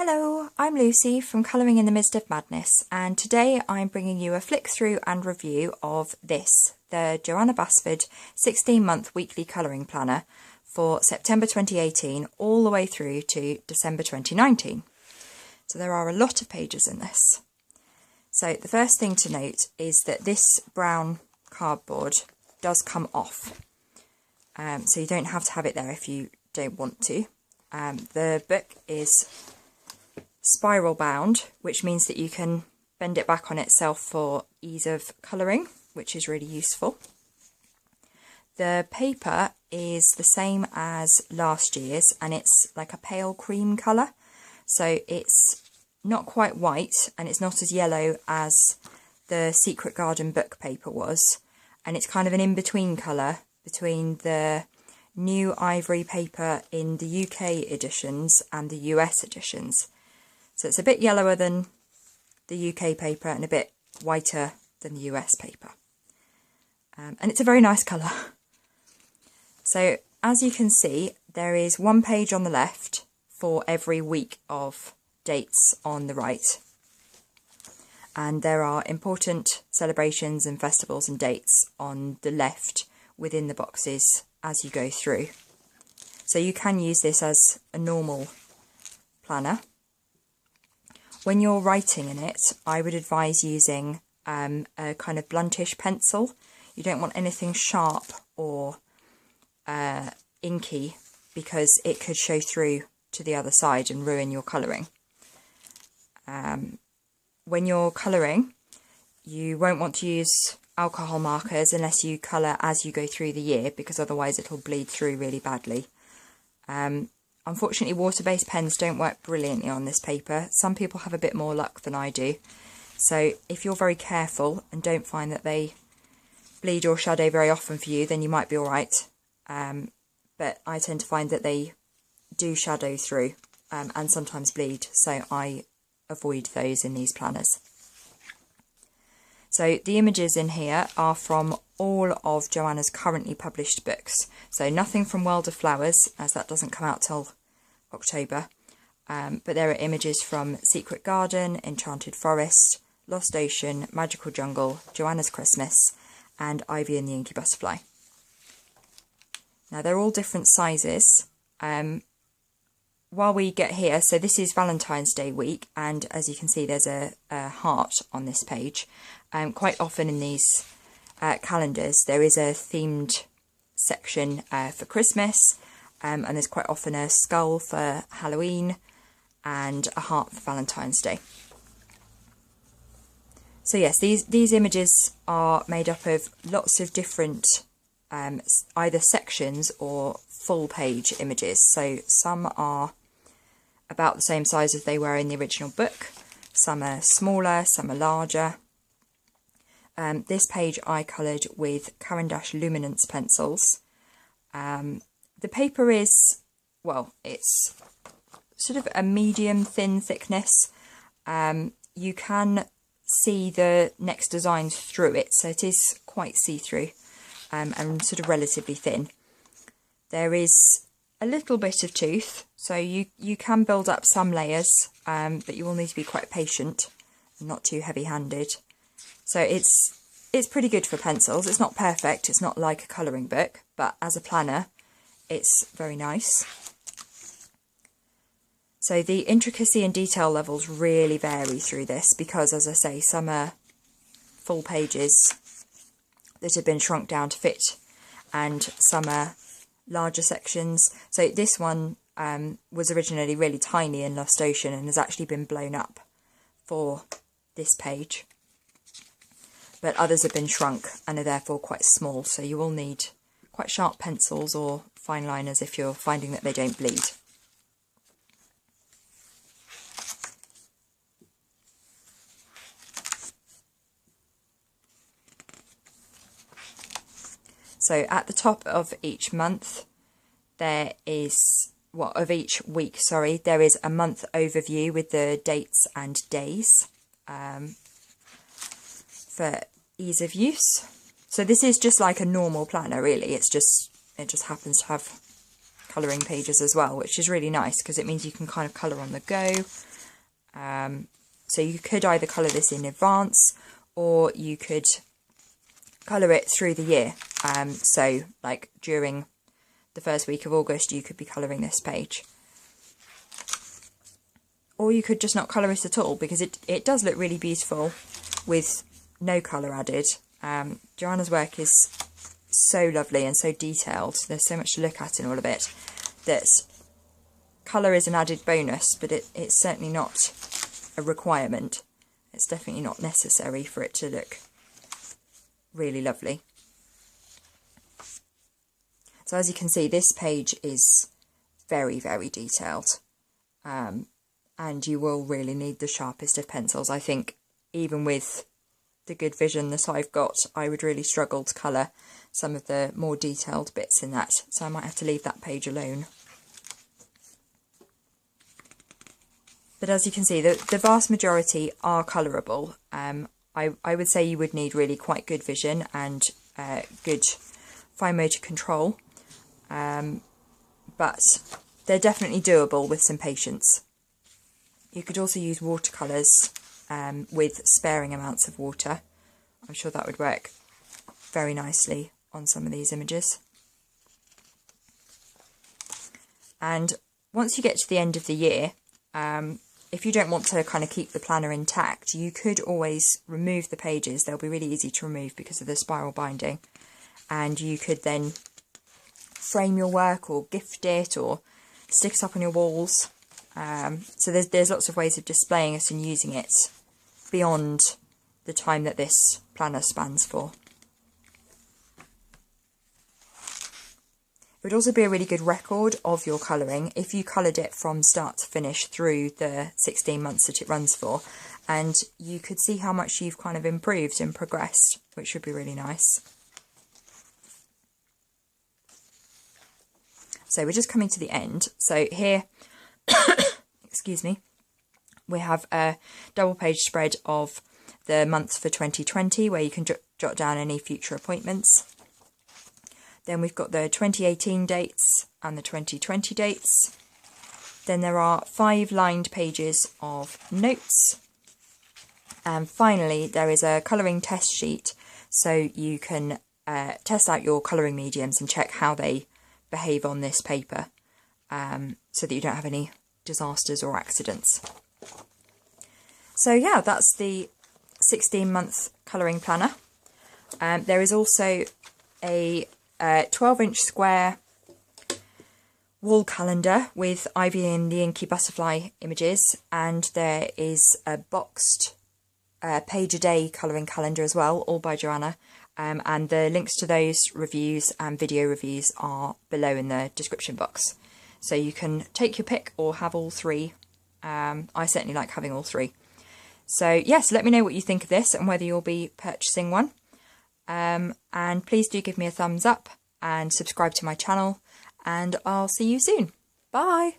Hello, I'm Lucy from Colouring in the Midst of Madness, and today I'm bringing you a flick through and review of this, the Johanna Basford 16-month weekly colouring planner for September 2018 all the way through to December 2019. So there are a lot of pages in this. So the first thing to note is that this brown cardboard does come off, so you don't have to have it there if you don't want to. The book is spiral bound, which means that you can bend it back on itself for ease of colouring, which is really useful. The paper is the same as last year's, and it's like a pale cream colour, so it's not quite white and it's not as yellow as the Secret Garden book paper was, and it's kind of an in-between colour between the new ivory paper in the UK editions and the US editions. So it's a bit yellower than the UK paper and a bit whiter than the US paper. And it's a very nice colour. So as you can see, there is one page on the left for every week of dates on the right. And there are important celebrations and festivals and dates on the left within the boxes as you go through. So you can use this as a normal planner. When you're writing in it, I would advise using a kind of bluntish pencil. You don't want anything sharp or inky, because it could show through to the other side and ruin your colouring. When you're colouring, you won't want to use alcohol markers unless you colour as you go through the year, because otherwise it'll bleed through really badly. Unfortunately, water-based pens don't work brilliantly on this paper. Some people have a bit more luck than I do. So if you're very careful and don't find that they bleed or shadow very often for you, then you might be all right. But I tend to find that they do shadow through and sometimes bleed, so I avoid those in these planners. So the images in here are from all of Johanna's currently published books. So nothing from World of Flowers, as that doesn't come out till October. But there are images from Secret Garden, Enchanted Forest, Lost Ocean, Magical Jungle, Johanna's Christmas, and Ivy and the Inky Butterfly. Now they're all different sizes. While we get here, so this is Valentine's Day week, and as you can see there's a heart on this page. Quite often in these calendars there is a themed section for Christmas, and there's quite often a skull for Halloween and a heart for Valentine's Day. So yes, these images are made up of lots of different either sections or full page images. So some are about the same size as they were in the original book, some are smaller, some are larger. This page I coloured with Caran d'Ache Luminance pencils. The paper is, well, it's sort of a medium thin thickness. You can see the next designs through it, so it is quite see-through and sort of relatively thin. There is a little bit of tooth, so you can build up some layers, but you will need to be quite patient and not too heavy-handed. So it's pretty good for pencils. It's not perfect, it's not like a colouring book, but as a planner it's very nice. So the intricacy and detail levels really vary through this, because as I say, some are full pages that have been shrunk down to fit, and some are larger sections. So this one was originally really tiny in Lost Ocean and has actually been blown up for this page. But others have been shrunk and are therefore quite small, so you will need quite sharp pencils or fine liners if you're finding that they don't bleed. So at the top of each month there is, well, of each week, sorry, there is a month overview with the dates and days for ease of use. So this is just like a normal planner, really. It just happens to have colouring pages as well, which is really nice because it means you can kind of colour on the go So you could either colour this in advance, or you could colour it through the year. So like during the first week of August, you could be colouring this page. Or you could just not colour it at all, because it does look really beautiful with no colour added. Johanna's work is so lovely and so detailed. There's so much to look at in all of it that colour is an added bonus, but it's certainly not a requirement. It's definitely not necessary for it to look really lovely. So as you can see, this page is very, very detailed, and you will really need the sharpest of pencils. I think even with the good vision that I've got, I would really struggle to colour some of the more detailed bits in that, so I might have to leave that page alone. But as you can see, the vast majority are colourable. I would say you would need really quite good vision and good fine motor control, but they're definitely doable with some patience. You could also use watercolours with sparing amounts of water. I'm sure that would work very nicely on some of these images. And once you get to the end of the year, if you don't want to kind of keep the planner intact, you could always remove the pages. They'll be really easy to remove because of the spiral binding. And you could then frame your work or gift it or stick it up on your walls. So there's lots of ways of displaying it and using it beyond the time that this planner spans for. It would also be a really good record of your colouring if you coloured it from start to finish through the 16 months that it runs for, and you could see how much you've kind of improved and progressed, which would be really nice. So we're just coming to the end. So here, excuse me, we have a double page spread of the months for 2020 where you can jot down any future appointments. Then we've got the 2018 dates and the 2020 dates. Then there are 5 lined pages of notes. And finally, there is a colouring test sheet, so you can test out your colouring mediums and check how they behave on this paper, so that you don't have any disasters or accidents. So yeah, that's the 16-month colouring planner. There is also a 12-inch square wall calendar with Ivy and the Inky Butterfly images, and there is a boxed page a day colouring calendar as well, all by Johanna, and the links to those reviews and video reviews are below in the description box, so you can take your pick or have all three. I certainly like having all three. So yes, let me know what you think of this and whether you'll be purchasing one. And please do give me a thumbs up and subscribe to my channel, and I'll see you soon. Bye!